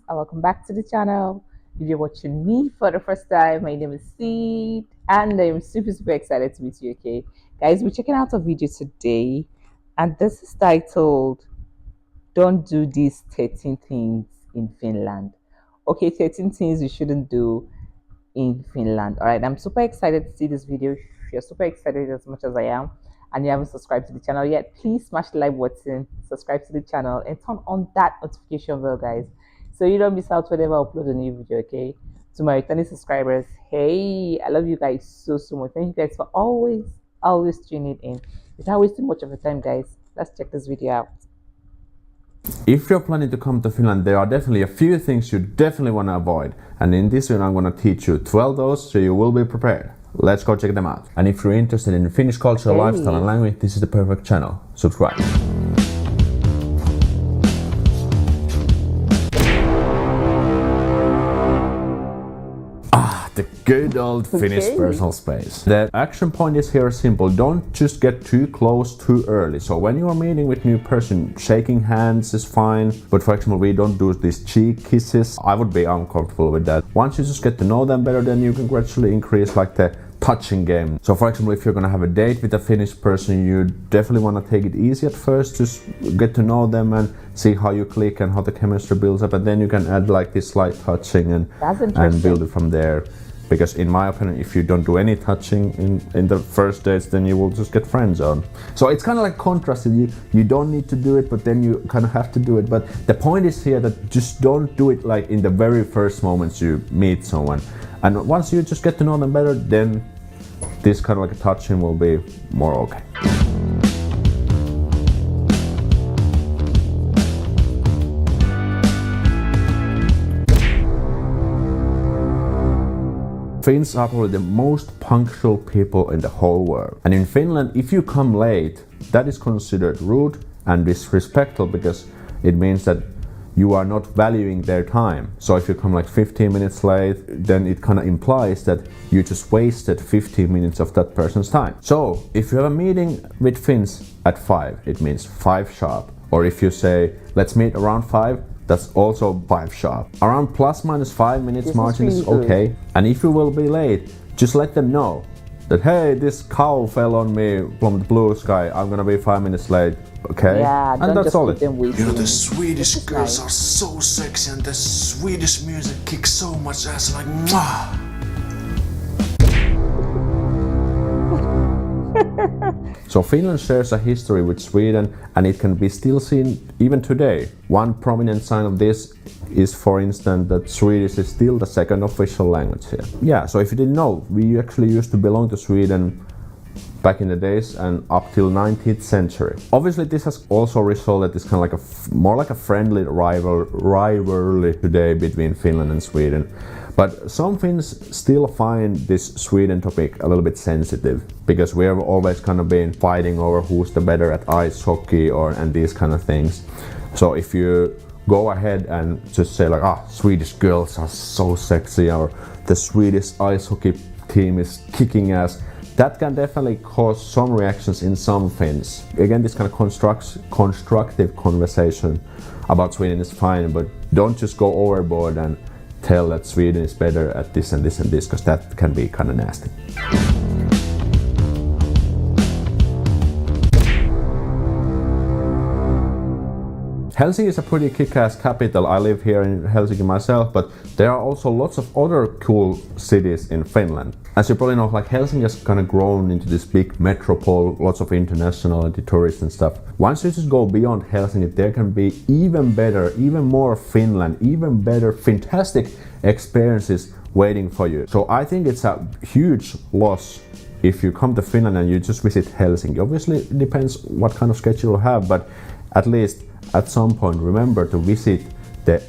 and welcome back to the channel. If you're watching me for the first time, my name is Seed and I'm super excited to meet you. Okay, guys, we're checking out a video today, and this is titled "Don't Do These 13 Things in Finland." Okay, 13 things you shouldn't do in Finland. All right, I'm super excited to see this video. If you're super excited as much as I am and you haven't subscribed to the channel yet, please smash the like button, subscribe to the channel, and turn on that notification bell, guys, so you don't miss out whenever I upload a new video. Okay, to my returning subscribers, hey, I love you guys so much. Thank you guys for always tuning in. Without wasting much of your time, guys, let's check this video out. If you're planning to come to Finland, there are definitely a few things you definitely want to avoid. And in this video, I'm going to teach you 12 those so you will be prepared. Let's go check them out. And if you're interested in Finnish culture, lifestyle and language, this is the perfect channel. Subscribe. The good old Finnish personal space. The action point is here simple. Don't just get too close too early. So when you are meeting with new person, shaking hands is fine. But for example, we don't do these cheek kisses. I would be uncomfortable with that. Once you just get to know them better, then you can gradually increase like the touching game. So for example, if you're gonna have a date with a Finnish person, you definitely want to take it easy at first, just get to know them and see how you click and how the chemistry builds up, and then you can add like this slight touching and build it from there. Because in my opinion, if you don't do any touching in the first dates, then you will just get friend zone. So it's kind of like contrasted. You don't need to do it, but then you kind of have to do it. But the point is here that just don't do it like in the very first moments you meet someone. And once you just get to know them better, then this kind of like a touching will be more okay. Finns are probably the most punctual people in the whole world. And in Finland, if you come late, that is considered rude and disrespectful, because it means that you are not valuing their time. So if you come like 15 minutes late, then it kind of implies that you just wasted 15 minutes of that person's time. So if you have a meeting with Finns at 5, it means 5 sharp. Or if you say, let's meet around 5, that's also 5 sharp. Around ±5 minutes margin is okay. And if you will be late, just let them know that, hey, this cow fell on me from the blue sky, I'm gonna be 5 minutes late, okay? Yeah, and that's all. You know, the Swedish girls are so sexy and the Swedish music kicks so much ass, like mwah! So Finland shares a history with Sweden, and it can be still seen even today. One prominent sign of this is, for instance, that Swedish is still the second official language here. Yeah, so if you didn't know, we actually used to belong to Sweden back in the days and up till 19th century. Obviously, this has also resulted this kind of like more like a friendly rivalry today between Finland and Sweden. But some Finns still find this Sweden topic a little bit sensitive, because we have always kind of been fighting over who's the better at ice hockey and these kind of things. So if you go ahead and just say like, Swedish girls are so sexy, or the Swedish ice hockey team is kicking ass, that can definitely cause some reactions in some Finns. Again, this kind of constructive conversation about Sweden is fine, but don't just go overboard and tell that Sweden is better at this and this and this, because that can be kind of nasty. Helsinki is a pretty kick-ass capital. I live here in Helsinki myself, but there are also lots of other cool cities in Finland. As you probably know, like Helsinki has kind of grown into this big metropole, lots of internationality, tourists and stuff. Once you just go beyond Helsinki, there can be even better, even more Finland, even better, fantastic experiences waiting for you. So I think it's a huge loss if you come to Finland and you just visit Helsinki. Obviously, it depends what kind of schedule you have, but at least at some point, remember to visit the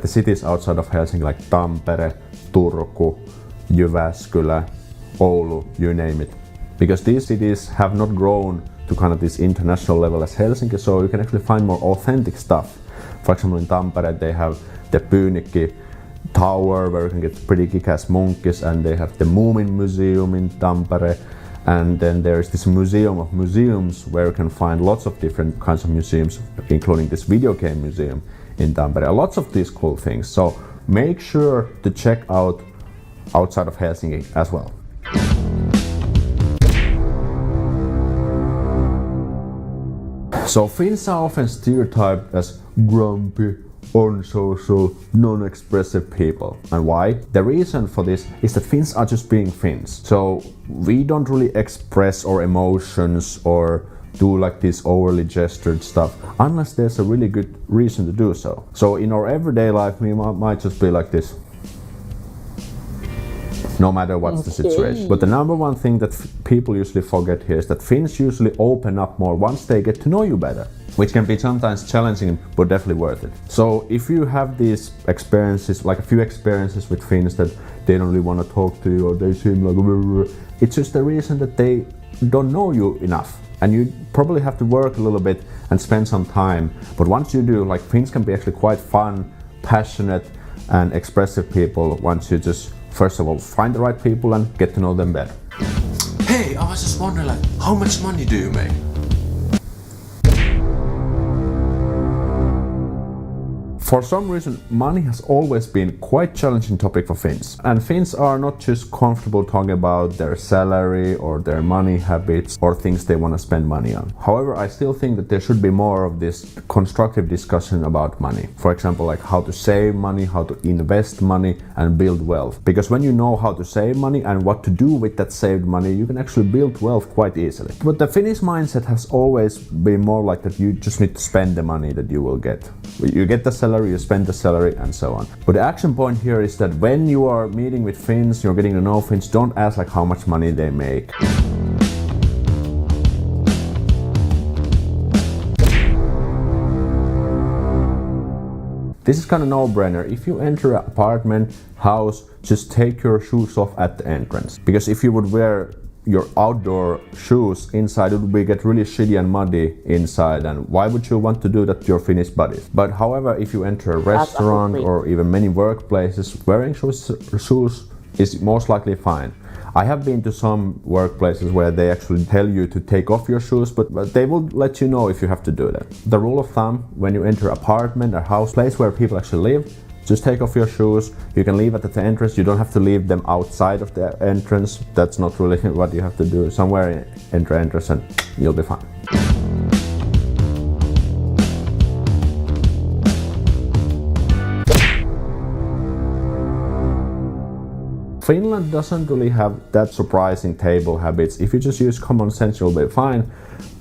cities outside of Helsinki, like Tampere, Turku, Jyväskylä, Oulu, you name it. Because these cities have not grown to kind of this international level as Helsinki, so you can actually find more authentic stuff. For example, in Tampere, they have the Pyynikki Tower, where you can get pretty kick-ass monkeys, and they have the Moomin Museum in Tampere. And then there's this museum of museums where you can find lots of different kinds of museums, including this video game museum in Tampere. Lots of these cool things. So make sure to check out outside of Helsinki as well. So Finns are often stereotyped as grumpy, unsocial, non-expressive people. And why? The reason for this is that Finns are just being Finns. So we don't really express our emotions or do like this overly gestured stuff unless there's a really good reason to do so. So in our everyday life we might just be like this, no matter what's the situation. But the number one thing that people usually forget here is that Finns usually open up more once they get to know you better, which can be sometimes challenging but definitely worth it. So if you have these experiences, like a few experiences with Finns that they don't really want to talk to you or they seem like it's just the reason that they don't know you enough. And you probably have to work a little bit and spend some time. But once you do, like Finns can be actually quite fun, passionate and expressive people once you just first of all find the right people and get to know them better. Hey, I was just wondering, like, how much money do you make? For some reason, money has always been quite challenging topic for Finns. And Finns are not just comfortable talking about their salary or their money habits or things they want to spend money on. However, I still think that there should be more of this constructive discussion about money. For example, like how to save money, how to invest money and build wealth. Because when you know how to save money and what to do with that saved money, you can actually build wealth quite easily. But the Finnish mindset has always been more like that you just need to spend the money that you will get. You get the salary, you spend the salary and so on. But the action point here is that when you are meeting with Finns, you're getting to know Finns, don't ask like how much money they make. This is kind of no-brainer. If you enter an apartment, house, just take your shoes off at the entrance. Because if you would wear your outdoor shoes inside, it would get really shitty and muddy inside, and why would you want to do that to your Finnish buddies? But however, if you enter a restaurant or even many workplaces, wearing shoes is most likely fine. I have been to some workplaces where they actually tell you to take off your shoes, but they will let you know if you have to do that. The rule of thumb, when you enter an apartment or house, place where people actually live, just take off your shoes. You can leave it at the entrance. You don't have to leave them outside of the entrance. That's not really what you have to do. Somewhere enter entrance and you'll be fine. Finland doesn't really have that surprising table habits. If you just use common sense, you'll be fine.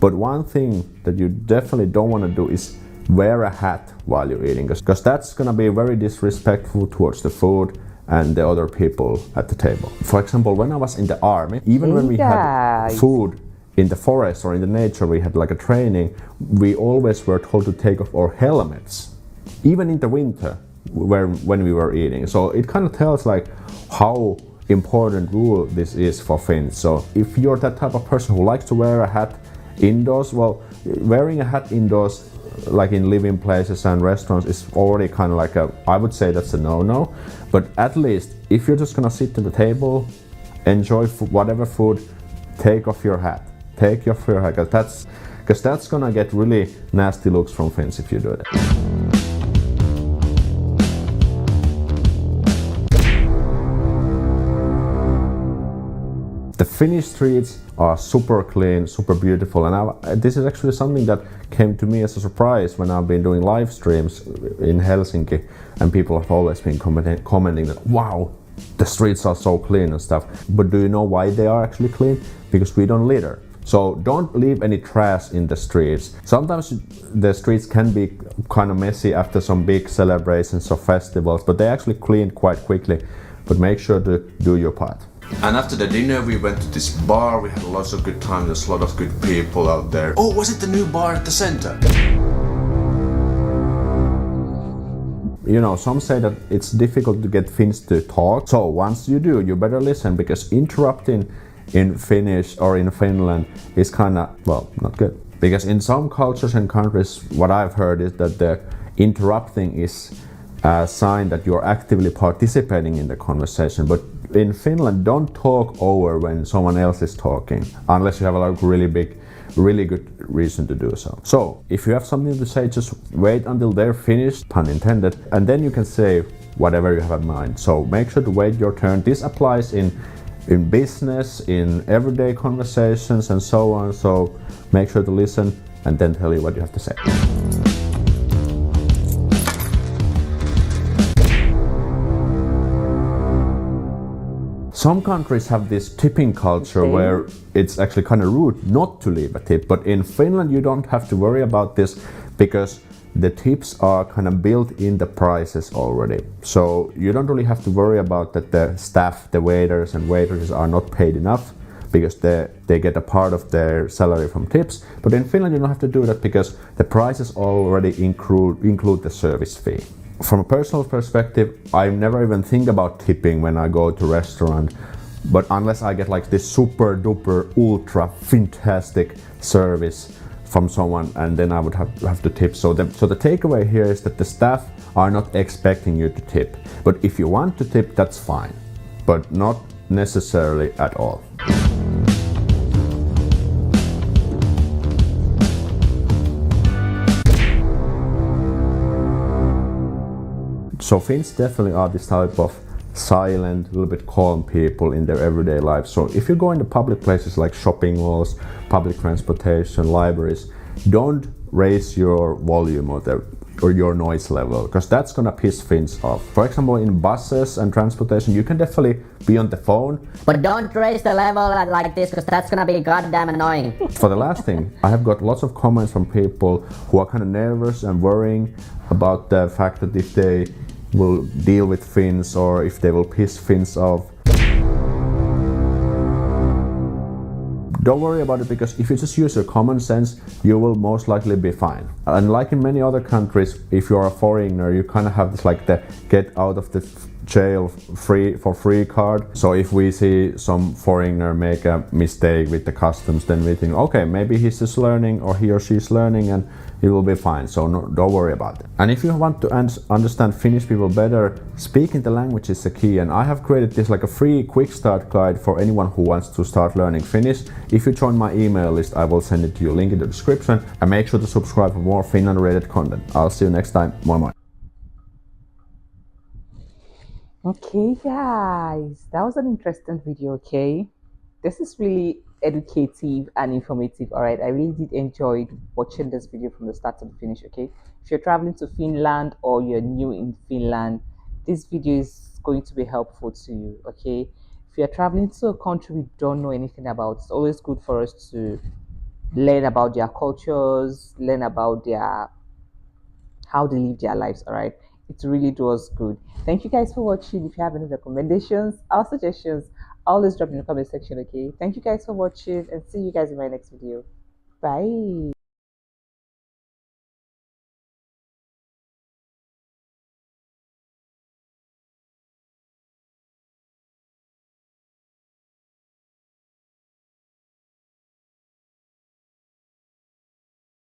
But one thing that you definitely don't want to do is wear a hat while you're eating, because that's gonna be very disrespectful towards the food and the other people at the table. For example, when I was in the army, even when we had food in the forest or in the nature, we had like a training, we always were told to take off our helmets, even in the winter when we were eating. So it kind of tells like how important rule this is for Finns. So if you're that type of person who likes to wear a hat indoors, well, wearing a hat indoors like in living places and restaurants is already kind of like I would say that's a no-no. But at least if you're just gonna sit at the table, enjoy whatever food, take off your hat. Take off your hat, because that's gonna get really nasty looks from Finns if you do that. The Finnish streets are super clean, super beautiful, and this is actually something that came to me as a surprise when I've been doing live streams in Helsinki, and people have always been commenting that, wow, the streets are so clean and stuff. But do you know why they are actually clean? Because we don't litter. So don't leave any trash in the streets. Sometimes the streets can be kind of messy after some big celebrations or festivals, but they actually clean quite quickly. But make sure to do your part. And after the dinner we went to this bar, we had lots of good time, there's a lot of good people out there. Oh, was it the new bar at the center? You know, some say that it's difficult to get Finns to talk. So once you do, you better listen, because interrupting in Finnish or in Finland is kind of, well, not good. Because in some cultures and countries, what I've heard is that the interrupting is a sign that you're actively participating in the conversation. But in Finland, don't talk over when someone else is talking, unless you have a like really big really good reason to do so. So if you have something to say, just wait until they're finished, pun intended, and then you can say whatever you have in mind. So make sure to wait your turn. This applies in business, in everyday conversations, and so on. So make sure to listen and then tell you what you have to say. Some countries have this tipping culture where it's actually kind of rude not to leave a tip, but in Finland you don't have to worry about this because the tips are kind of built in the prices already. So you don't really have to worry about that the staff, the waiters and waitresses are not paid enough because they get a part of their salary from tips. But in Finland you don't have to do that because the prices already include the service fee. From a personal perspective, I never even think about tipping when I go to restaurant, but unless I get like this super duper ultra fantastic service from someone, and then I would have to tip. So the takeaway here is that the staff are not expecting you to tip, but if you want to tip, that's fine, but not necessarily at all. So Finns definitely are this type of silent, a little bit calm people in their everyday life. So if you go into public places like shopping malls, public transportation, libraries, don't raise your volume or your noise level, because that's gonna piss Finns off. For example, in buses and transportation, you can definitely be on the phone. But don't raise the level like this, because that's gonna be goddamn annoying. For the last thing, I have got lots of comments from people who are kind of nervous and worrying about the fact that if they will deal with Finns or if they will piss Finns off. Don't worry about it, because if you just use your common sense, you will most likely be fine. And like in many other countries, if you're a foreigner, you kind of have this like the get out of the jail free card. So if we see some foreigner make a mistake with the customs, then we think, okay, maybe he's just learning or he or she's learning and it will be fine. So don't worry about it. And if you want to understand Finnish people better, speaking the language is the key. And I have created this like a free quick start guide for anyone who wants to start learning Finnish. If you join my email list, I will send it to you, link in the description, and make sure to subscribe for more Finland related content. I'll see you next time. Moi moi. Okay, guys, that was an interesting video. Okay, this is really educative and informative. All right, I really did enjoy watching this video from the start to the finish. Okay, if you're traveling to Finland or you're new in Finland, this video is going to be helpful to you. Okay, if you're traveling to a country we don't know anything about, it's always good for us to learn about their cultures, learn about their how they live their lives. All right, it really does good. Thank you guys for watching. If you have any recommendations or suggestions, always drop in the comment section. Okay, thank you guys for watching, and see you guys in my next video. Bye.